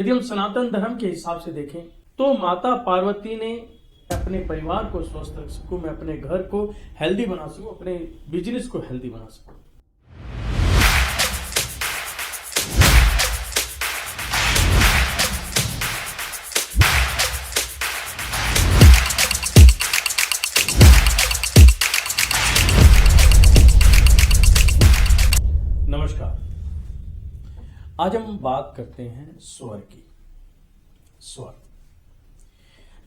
यदि हम सनातन धर्म के हिसाब से देखें तो माता पार्वती ने अपने परिवार को स्वस्थ रख सकूं, मैं अपने घर को हेल्दी बना सकूं, अपने बिजनेस को हेल्दी बना सकूं। नमस्कार, आज हम बात करते हैं स्वर की। स्वर,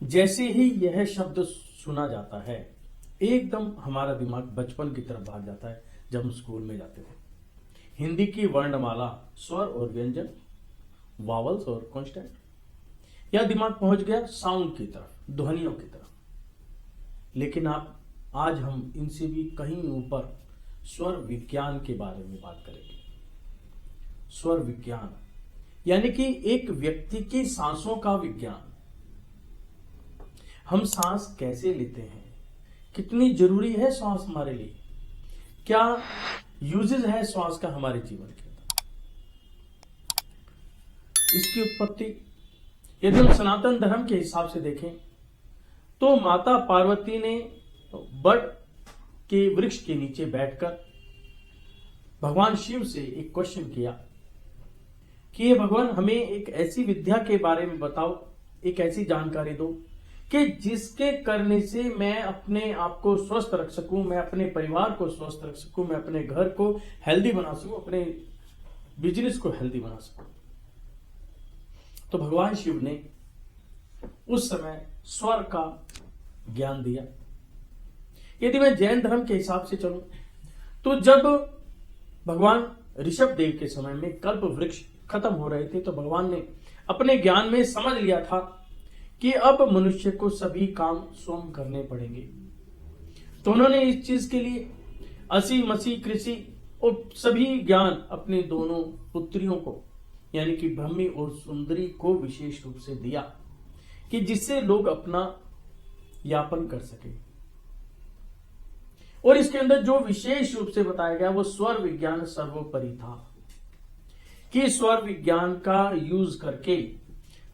जैसे ही यह शब्द सुना जाता है एकदम हमारा दिमाग बचपन की तरफ भाग जाता है। जब हम स्कूल में जाते थे, हिंदी की वर्णमाला, स्वर और व्यंजन, वावल्स और कॉन्स्टेंट, या दिमाग पहुंच गया साउंड की तरफ, ध्वनियों की तरफ। लेकिन आज हम इनसे भी कहीं ऊपर स्वर विज्ञान के बारे में बात करेंगे। स्वर विज्ञान यानी कि एक व्यक्ति की सांसों का विज्ञान। हम सांस कैसे लेते हैं, कितनी जरूरी है श्वास हमारे लिए, क्या यूजेस है श्वास का हमारे जीवन के अंदर, इसकी उत्पत्ति यदि हम सनातन धर्म के हिसाब से देखें तो माता पार्वती ने बट के वृक्ष के नीचे बैठकर भगवान शिव से एक क्वेश्चन किया कि ये भगवान, हमें एक ऐसी विद्या के बारे में बताओ, एक ऐसी जानकारी दो कि जिसके करने से मैं अपने आप को स्वस्थ रख सकूं, मैं अपने परिवार को स्वस्थ रख सकूं, मैं अपने घर को हेल्दी बना सकूं, अपने बिजनेस को हेल्दी बना सकूं। तो भगवान शिव ने उस समय स्वर का ज्ञान दिया। यदि मैं जैन धर्म के हिसाब से चलूं तो जब भगवान ऋषभ देव के समय में कल्प वृक्ष खत्म हो रहे थे तो भगवान ने अपने ज्ञान में समझ लिया था कि अब मनुष्य को सभी काम स्वयं करने पड़ेंगे। तो उन्होंने इस चीज के लिए असी मसी कृषि और सभी ज्ञान अपने दोनों पुत्रियों को यानी कि ब्रह्मी और सुंदरी को विशेष रूप से दिया कि जिससे लोग अपना यापन कर सके। और इसके अंदर जो विशेष रूप से बताया गया वो स्वर विज्ञान सर्वोपरि था कि स्वर विज्ञान का यूज करके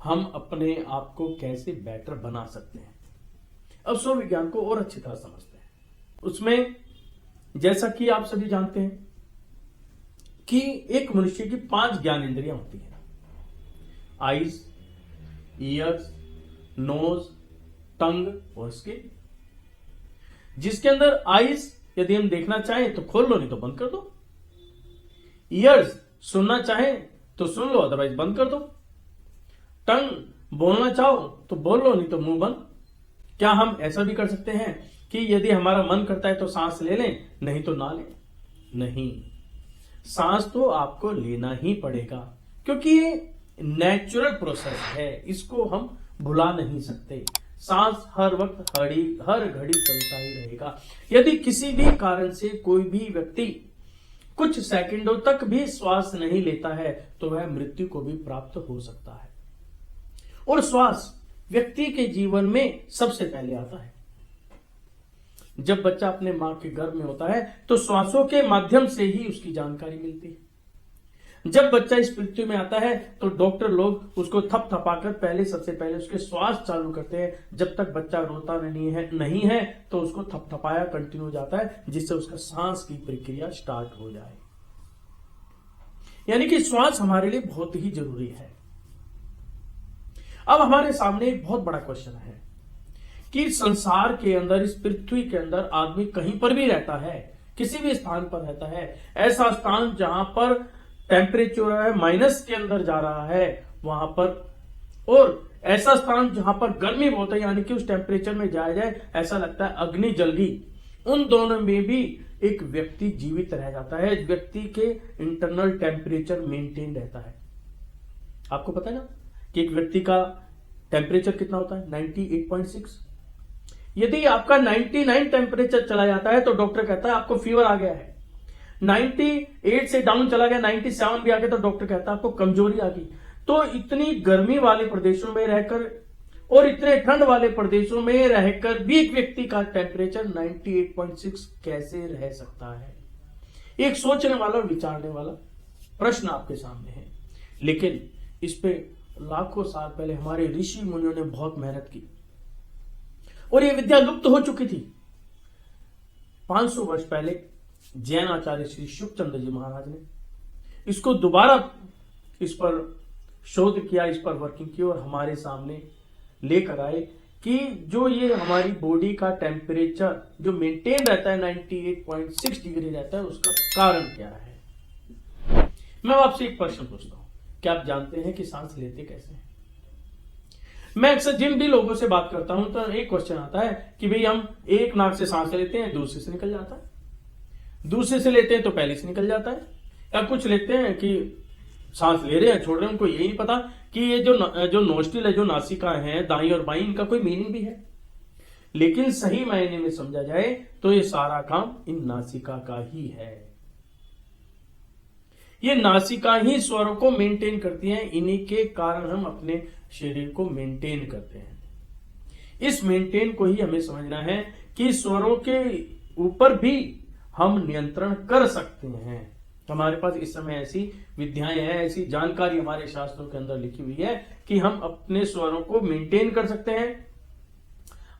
हम अपने आप को कैसे बेटर बना सकते हैं। अब स्वर विज्ञान को और अच्छी तरह समझते हैं। उसमें जैसा कि आप सभी जानते हैं कि एक मनुष्य की 5 ज्ञान इंद्रियां होती हैं, आईज, ईयर्स, नोज, टंग और स्किन। जिसके अंदर आईज यदि हम देखना चाहें तो खोल लो, नहीं तो बंद कर दो। ईयर्स सुनना चाहें तो सुन लो, अदरवाइज बंद कर दो। टंग बोलना चाहो तो बोल लो, नहीं तो मुंह बंद। क्या हम ऐसा भी कर सकते हैं कि यदि हमारा मन करता है तो सांस ले लें, नहीं तो ना लें? नहीं, सांस तो आपको लेना ही पड़ेगा क्योंकि ये नेचुरल प्रोसेस है, इसको हम भुला नहीं सकते। सांस हर वक्त हर घड़ी चलता ही रहेगा। यदि किसी भी कारण से कोई भी व्यक्ति कुछ सेकंडों तक भी श्वास नहीं लेता है तो वह मृत्यु को भी प्राप्त हो सकता है। और श्वास व्यक्ति के जीवन में सबसे पहले आता है। जब बच्चा अपने मां के गर्भ में होता है तो श्वासों के माध्यम से ही उसकी जानकारी मिलती है। जब बच्चा इस पृथ्वी में आता है तो डॉक्टर लोग उसको थपथपाकर सबसे पहले उसके श्वास चालू करते हैं। जब तक बच्चा रोता नहीं है तो उसको थपथपाया कंटिन्यू जाता है जिससे उसका सांस की प्रक्रिया स्टार्ट हो जाए। यानी कि श्वास हमारे लिए बहुत ही जरूरी है। अब हमारे सामने एक बहुत बड़ा क्वेश्चन है कि संसार के अंदर, इस पृथ्वी के अंदर आदमी कहीं पर भी रहता है, किसी भी स्थान पर रहता है, ऐसा स्थान जहां पर टेम्परेचर है माइनस के अंदर जा रहा है वहां पर, और ऐसा स्थान जहां पर गर्मी बहुत है यानी कि उस टेम्परेचर में जाया जाए ऐसा लगता है अग्नि जल गई, उन दोनों में भी एक व्यक्ति जीवित रह जाता है। व्यक्ति के इंटरनल टेम्परेचर मेंटेन रहता है। आपको पता है ना कि एक व्यक्ति का टेम्परेचर कितना होता है? 98.6। यदि आपका 99 टेम्परेचर चला जाता है तो डॉक्टर कहता है आपको फीवर आ गया है। 98 से डाउन चला गया, 97 भी आ गया तो डॉक्टर कहता है आपको कमजोरी आ गई। तो इतनी गर्मी वाले प्रदेशों में रहकर और इतने ठंड वाले प्रदेशों में रहकर भी एक व्यक्ति का टेम्परेचर 98.6 कैसे रह सकता है? एक सोचने वाला और विचारने वाला प्रश्न आपके सामने है। लेकिन इस पे लाखों साल पहले हमारे ऋषि मुनियों ने बहुत मेहनत की और ये विद्या लुप्त हो चुकी थी। 500 वर्ष पहले जैन आचार्य श्री शुभचंद्र जी महाराज ने इसको दोबारा इस पर शोध किया, इस पर वर्किंग की और हमारे सामने लेकर आए कि जो ये हमारी बॉडी का टेम्परेचर जो मेंटेन रहता है 98.6 डिग्री रहता है, उसका कारण क्या है। मैं आपसे एक प्रश्न पूछता हूं, क्या आप जानते हैं कि सांस लेते कैसे हैं? मैं अक्सर जिन भी लोगों से बात करता हूं तो एक क्वेश्चन आता है कि भाई हम एक नाक से सांस लेते हैं, दूसरे से निकल जाता है, दूसरे से लेते हैं तो पहले से निकल जाता है, या कुछ लेते हैं कि सांस ले रहे हैं छोड़ रहे हैं, उनको यही नहीं पता कि ये जो नोस्ट्रिल है, जो नासिका है दाई और बाई, इनका कोई मीनिंग भी है। लेकिन सही मायने में समझा जाए तो ये सारा काम इन नासिका का ही है। ये नासिका ही स्वरों को मेंटेन करती है, इन्हीं के कारण हम अपने शरीर को मेंटेन करते हैं। इस मेंटेन को ही हमें समझना है कि स्वरों के ऊपर भी हम नियंत्रण कर सकते हैं। हमारे पास इस समय ऐसी विद्याएं हैं, ऐसी जानकारी हमारे शास्त्रों के अंदर लिखी हुई है कि हम अपने स्वरों को मेंटेन कर सकते हैं,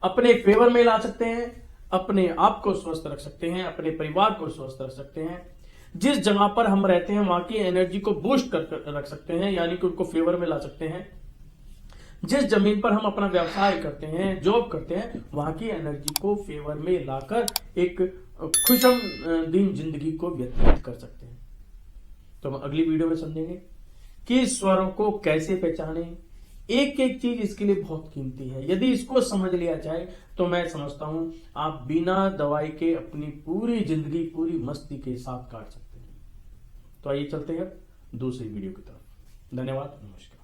अपने फेवर में ला सकते हैं, अपने आप को स्वस्थ रख सकते हैं, अपने परिवार को स्वस्थ रख सकते हैं। जिस जगह पर हम रहते हैं वहां की एनर्जी को बूस्ट कर रख सकते हैं, यानी कि उनको फेवर में ला सकते हैं। जिस जमीन पर हम अपना व्यवसाय करते हैं, जॉब करते हैं, वहां की एनर्जी को फेवर में लाकर एक खुशम-दिन जिंदगी को व्यतीत कर सकते हैं। तो हम अगली वीडियो में समझेंगे कि स्वरों को कैसे पहचाने। एक एक चीज इसके लिए बहुत कीमती है। यदि इसको समझ लिया जाए तो मैं समझता हूं आप बिना दवाई के अपनी पूरी जिंदगी पूरी मस्ती के साथ काट सकते हैं। तो आइए चलते हैं दूसरी वीडियो की तरफ। धन्यवाद, नमस्कार।